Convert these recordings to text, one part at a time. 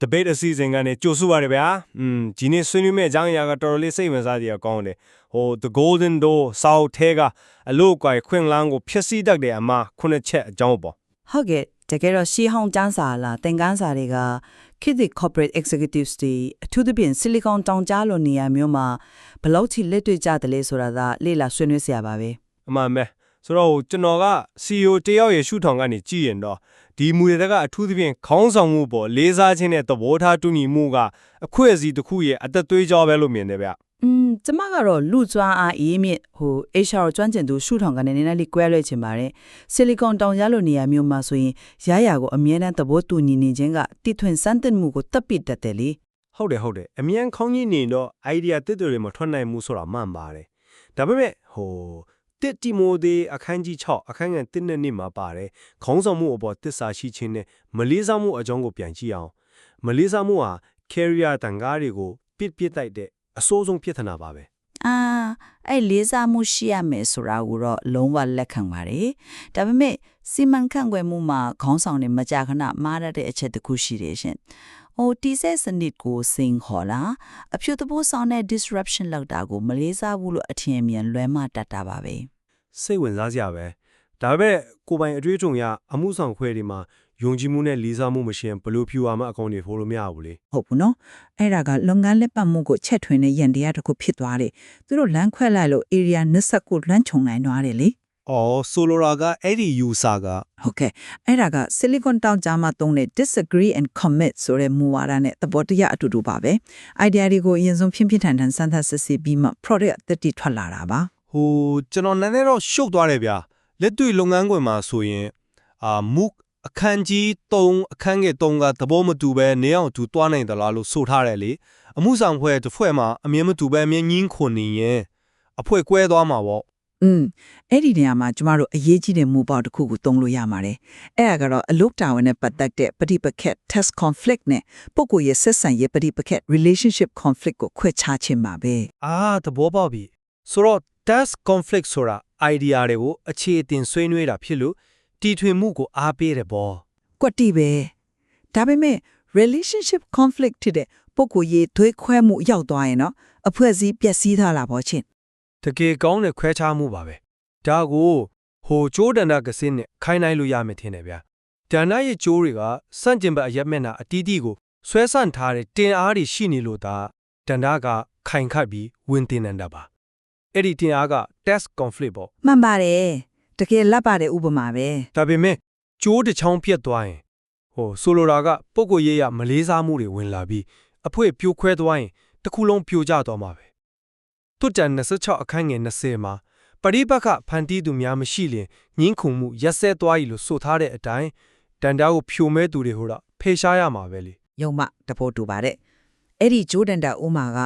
debate အစီအစဉ်ကနေကြိုဆိုပါရဗျာဒီနေ့ဆွေးနွေးမယ့်အကြောင်းအရာကတော်တော်လေးစိတ်ဝင်စားစရာကောင်းတယ်ဟို the golden door စာအုပ်ထဲကအလို့ကွာခွင့်လန်းကိုဖျက်ဆီးတတ်တဲ့အမှာ9ချက်အကြောင်းပေါ့ဟုတ်ကဲ့တကယ်တော့ရှီဟောင်းကျန်းစာလားသင်ခန်းစာတွေကခေတ်သစ် corporate executives တွေအထူးသဖြင့် Silicon တောင်ကြားလိုနေရာမျိုးမှာဘယ်လောက်ထိလက်တွေ့ကြတယ်လဲဆိုတာကလေ့လာဆွေးနွေးစရာပါပဲအမှန်ပဲဆိုတော့ကျွန်တော်က CEO တယောက်ရဲ့ရှုထောင်ကနေကြည့်ရင်တော့ဒီမူရတဲ့ကအထူးသဖြင့်ခေါင်းဆောင်မှုပေါ်လေးစားခြင်းနဲ့သဘောထားတူညီမှုကအခွင့်အရေးတစ်ခုရဲ့အသက်သွေးကြောပဲလို့မြင်တယ်ဗျကျမကတော့လူကျွမ်းအားအေးမြင့်HR ကျွမ်းကျင်သူရှုထောင်ကနေနည်းနည်းလေးကွဲလွဲချင်ပါတယ် Silicon တောင်ကြားလိုနေရာမျိုးမှာဆိုရင်ရရကိုအမြဲတမ်းသဘောတူညီနေခြင်းကတိထွင်စမ်းသစ်မှုကိုတပ်ပစ်တတ်တယ်လေဟုတ်တယ်အမြန်ခေါင်းကြီးနေတော့ idea တစ်တွေမထွက်နိုင်ဘူးဆိုတာမှန်ပါတယ်ဒါပေမဲ့တစ်တီမိုဒီအခန်းကြီး6အခန်းငယ်1နဲ့2မှာပါတယ်ခေါင်းဆောင်မှုအပေါ်သစ္စာရှိခြင်းနဲ့မလေးစားမှုအကြောင်းကိုပြန်ကြည့်အောင်မလေးစားမှုဟာ career တန်ကားတွေကိုပြစ်တိုက်တဲ့အဆိုးဆုံးပြဿနာပါပဲအဲ့လေးစားမှုရှိရမယ်ဆိုတာကိုတော့လုံးဝလက်ခံပါတယ်ဒါပေမဲ့စီမံခန့်ခွဲမှုမှာခေါင်းဆောင်တွေမကြာခဏမှားရတဲ့အချက်တစ်ခုရှိတယ်ရှင်တီဆက်စနစ်ကိုစင်ခေါ်လာအဖြူတပိုးဆောင်တဲ့ disruption လောက်တာကိုမလေးစားဘူးလို့အထင်အမြင်လွဲမှားတတ်တာပါပဲစိတ်ဝင်စားစရာပဲဒါပေမဲ့ကိုပိုင်အတွေ့အကြုံရအမှုဆောင်ခွဲတွေမှာယုံကြည်မှုနဲ့လေးစားမှုမရှိရင်ဘလို့ဖြူအောင်အကောင့်တွေဖိုးလို့မရဘူးလေဟုတ်ဘူးနော်အဲ့ဒါကလုပ်ငန်းလက်ပတ်မှုကိုချက်ထွင်တဲ့ရန်တရားတစ်ခုဖြစ်သွားတယ်သူတို့လမ်းခွဲလိုက်လို့ area 29လွှမ်းခြုံနိုင်သွားတယ်လေဆိုလိုရာကအဲ့ဒီ user ကဟုတ်ကဲ့အဲ့ဒါက Silicon တောင်ကြားမှာသုံးတဲ့ disagree and commit ဆိုတဲ့မူဝါဒနဲ့သဘောတရားအတူတူပါပဲ idea တွေကိုအရင်ဆုံးဖြင်းထန်စမ်းသပ်စစ်ဆေးပြီးမှ product အသစ်တွေထွက်လာတာပါကျွန်တော်နည်းနည်းတော့ရှုပ်သွားတယ်ဗျာလက်တွေ့လုပ်ငန်းခွင်မှာဆိုရင်MOOC အခန်းကြီး3အခန်းငယ်3ကသဘောမတူပဲနေအောင်သူတွားနိုင်သလားလို့ဆိုထားတယ်လေအမှုဆောင်ဖွဲ့တစ်ဖွဲ့မှာအမြင်မတူပဲအမြင်ငင်းခွန်နေရင်အဖွဲ့ကွဲသွားမှာပေါ့အဲ့ဒီနေရာမှာကျမတို့အရေးကြီးတဲ့မူပေါက်တစ်ခုကိုသုံးလို့ရပါတယ်အဲ့ဒါကတော့အလုပ်တာဝန်နဲ့ပတ်သက်တဲ့ပဋိပက္ခ test conflict နဲ့ပုဂ္ဂိုလ်ရဲ့ဆက်ဆံရေးပဋိပက္ခ relationship conflict ကိုခွဲခြားခြင်းပါပဲသဘောပေါက်ပြီဆိုတော့ test conflict ဆိုတာ idea တွေကိုအခြေအတင်ဆွေးနွေးတာဖြစ်လို့တီထွင်မှုကိုအားပေးတယ်ပေါ့ကွက်တိပဲဒါပေမဲ့ relationship conflict တဲ့ပုဂ္ဂိုလ်ရေးသွေးခွဲမှုရောက်သွားရင်တော့အဖွဲ့အစည်းပျက်စီးထားတာပေါ့ချင်းတကယ်ကောင်းတဲ့ခွဲခြားမှုပါပဲဒါကိုကျိုးဒဏ္ဍကစင်းနဲ့ခိုင်းနိုင်လို့ရမယ်ထင်တယ်ဗျာဒဏ္ဍရဲ့ကျိုးတွေကစန့်ကျင်ဘက်အရက်မျက်နှာအတီးတီးကိုဆွဲဆန့်ထားတဲ့တင်အားတွေရှိနေလို့ဒါဒဏ္ဍကခိုင်ခတ်ပြီးဝင်တင်နေတာပါအဲ့ဒီတင်အားက test conflict ပေါ့မှန်ပါတယ်တကယ်လက်ပါတဲ့ဥပမာပဲဒါပေမဲ့ကျိုးတစ်ချောင်းပြတ်သွားရင်ဆိုလိုတာကပုဂ္ဂိုလ်ရေးရမလေးစားမှုတွေဝင်လာပြီးအဖွဲ့ပြိုခွဲသွားရင်တစ်ခုလုံးပြိုကျသွားမှာပဲတွတ်တန်26အခန်းငယ်20မှာပရိပက္ခဖန်တီးသူများမရှိလျင်ငင်းခုန်မှုရက်စဲသွားပြီလို့ဆိုထားတဲ့အတိုင်းတန်တာကိုဖြိုမဲသူတွေဖေရှားရမှာပဲလေယုံမတဖို့တူပါတယ်အဲ့ဒီဂျိုးဒန်တာဥမာက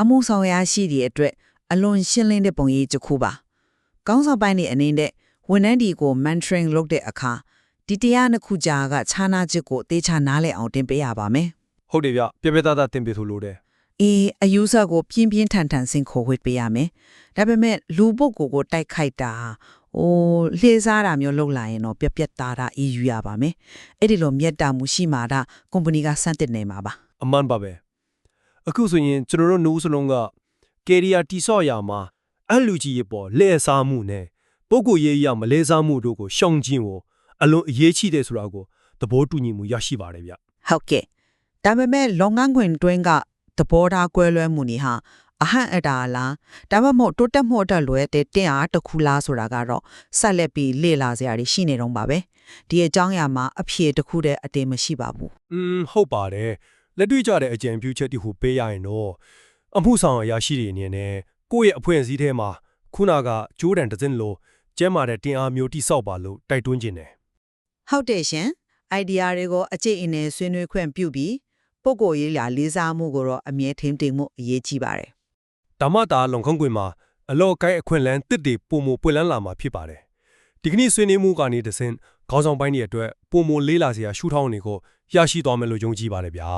အမှုဆောင်ရရှိတဲ့အတွက်အလွန်ရှင်းလင်းတဲ့ပုံရိပ်တစ်ခုပါကောင်းဆောင်ပိုင်းနေအနေနဲ့ဝန်ထမ်းတွေကို mentoring လုပ်တဲ့အခါဒီတရားနှစ်ခုကြားကခြားနာချက်ကိုအသေးချာနားလည်အောင်တင်ပေးရပါမယ်ဟုတ်တယ်ဗျပြသားသားတင်ပေးလို့တယ်အယူဆကိုပြင်းပြင်းထန်ထန်ဆင်ခေါ်ဝှက်ပေးရမယ်ဒါပေမဲ့လူပုဂ္ဂိုလ်ကိုတိုက်ခိုက်တာလှေစားတာမျိုးလုပ်လာရင်တော့ပြသားတာအေးယူရပါမယ်အဲ့ဒီလိုမျက်တာမှုရှိမှဒါကုမ္ပဏီကစတင်နေမှာပါအမှန်ပါပဲအခုဆိုရင်ကျွန်တော်တို့နှိုးစလုံးက career တိဆော့ရမှာအလူကြီးရဲ့ပေါ်လဲစားမှုနဲ့ပုဂ္ဂိုလ်ရေးရမလဲစားမှုတို့ကိုရှောင်ကျဉ်ကိုအလွန်အရေးကြီးတယ်ဆိုတာကိုသဘောတူညီမှုရရှိပါတယ်ဗျဟုတ်ကဲ့ဒါပေမဲ့လုပ်ငန်းခွင်တွင်းကသဘောထားကွဲလွဲမှုတွေဟာအဟန့်အတားလားဒါမှမဟုတ်တိုးတက်မှုအတွက်လွယ်တဲ့တင်အားတစ်ခုလားဆိုတာကတော့ဆက်လက်ပြီးလေ့လာစရာတွေရှိနေတော့ပါပဲဒီအကြောင်းအရာမှာအဖြေတစ်ခုတည်းအတင်မရှိပါဘူးဟုတ်ပါတယ်လက်တွေ့ကြတဲ့အကြံပြုချက်တွေဟိုပေးရရင်တော့အမှုဆောင်အရာရှိတွေအနေနဲ့ကိုယ့်ရဲ့အဖွဲ့အစည်းထဲမှာခုနကဂျိုးဒန်တစ်စင်းလိုကျဲမာတဲ့တင်အားမျိုးတိဆောက်ပါလို့တိုက်တွန်းခြင်းတယ်ဟုတ်တယ်ရှင် idea တွေကိုအကျိတ်အနယ်ဆွေးနွေးခွင့်ပြုပြီးပုဂ္ဂိုလ်ရေးရာလေးစားမှုကိုတော့အမြဲထိန်းသိမ်းမှုအရေးကြီးပါတယ်ဓမ္မတာလုံခုံးကွင်မှာအလော့ကိုင်းအခွင့်အလမ်းတစ်တွေပုံမပွင့်လန်းလာမှာဖြစ်ပါတယ်ဒီကနေ့ဆွေးနွေးမှုကနေတဆင့်ခေါင်းဆောင်ပိုင်းတွေအတွက်ပုံမလေးလာစရာရှုထောင်းတွေကိုရရှိသွားမယ်လို့ယုံကြည်ပါတယ်ဗျာ